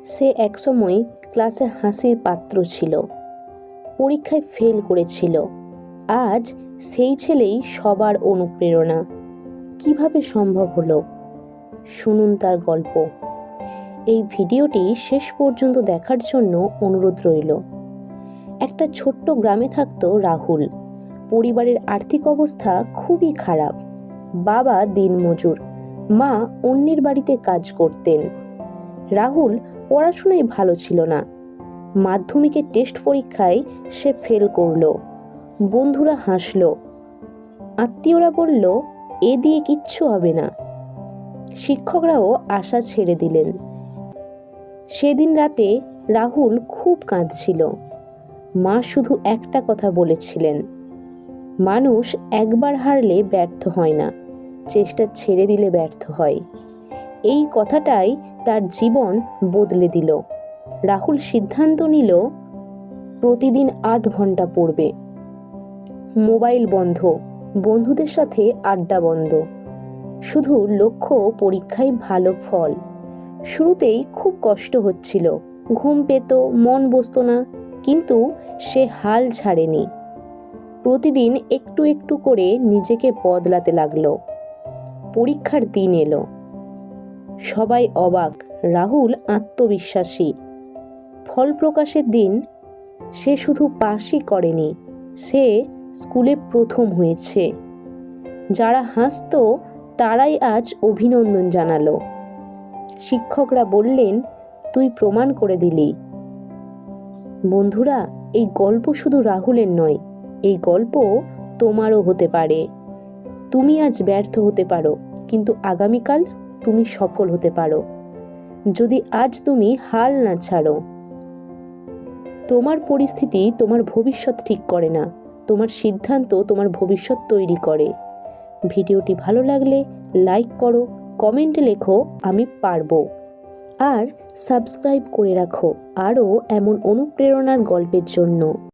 সে একসময় ক্লাসে হাসির পাত্র ছিল, পরীক্ষায় ফেল করেছিল। আজ সেই ছেলেই সবার অনুপ্রেরণা। কিভাবে সম্ভব হলো? শুনুন তার গল্প। এই ভিডিওটি শেষ পর্যন্ত দেখার জন্য অনুরোধ রইল। একটা ছোট্ট গ্রামে থাকতো রাহুল। পরিবারের আর্থিক অবস্থা খুবই খারাপ। বাবা দিনমজুর, মা অন্যের বাড়িতে কাজ করতেন। রাহুল পড়াশোনায় ভালো ছিল না। মাধ্যমিকের টেস্ট পরীক্ষায় সে ফেল করলো। বন্ধুরা হাসলো, আত্মীয়রা বলল এ দিয়ে কিচ্ছু হবে না। শিক্ষকরাও আশা ছেড়ে দিলেন। সেদিন রাতে রাহুল খুব কাঁদছিল। মা শুধু একটা কথা বলেছিলেন, মানুষ একবার হারলে ব্যর্থ হয় না, চেষ্টা ছেড়ে দিলে ব্যর্থ হয়। এই কথাটাই তার জীবন বদলে দিল। রাহুল সিদ্ধান্ত নিল প্রতিদিন ৮ ঘন্টা পড়বে। মোবাইল বন্ধ, বন্ধুদের সাথে আড্ডা বন্ধ, শুধু লক্ষ্য পরীক্ষায় ভালো ফল। শুরুতেই খুব কষ্ট হচ্ছিল, ঘুম পেত, মন বসতো না, কিন্তু সে হাল ছাড়েনি। প্রতিদিন একটু একটু করে নিজেকে বদলাতে লাগলো। পরীক্ষার দিন এলো। সবাই অবাক, রাহুল আত্মবিশ্বাসী। ফল প্রকাশের দিন সে শুধু পাসই করেনি, সে স্কুলে প্রথম হয়েছে। যারা হাসতো তারাই আজ অভিনন্দন জানালো। শিক্ষকরা বললেন, তুই প্রমাণ করে দিলি। বন্ধুরা, এই গল্প শুধু রাহুলের নয়, এই গল্প তোমারও হতে পারে। তুমি আজ ব্যর্থ হতে পারো, কিন্তু আগামীকাল তুমি সফল হতে পারো, যদি আজ তুমি হাল না ছাড়ো। তোমার পরিস্থিতি তোমার ভবিষ্যৎ ঠিক করে না, তোমার সিদ্ধান্ত তোমার ভবিষ্যৎ তৈরি করে। ভিডিওটি ভালো লাগলে লাইক করো, কমেন্টে লেখো আমি পারবো, আর সাবস্ক্রাইব করে রাখো আরও এমন অনুপ্রেরণার গল্পের জন্য।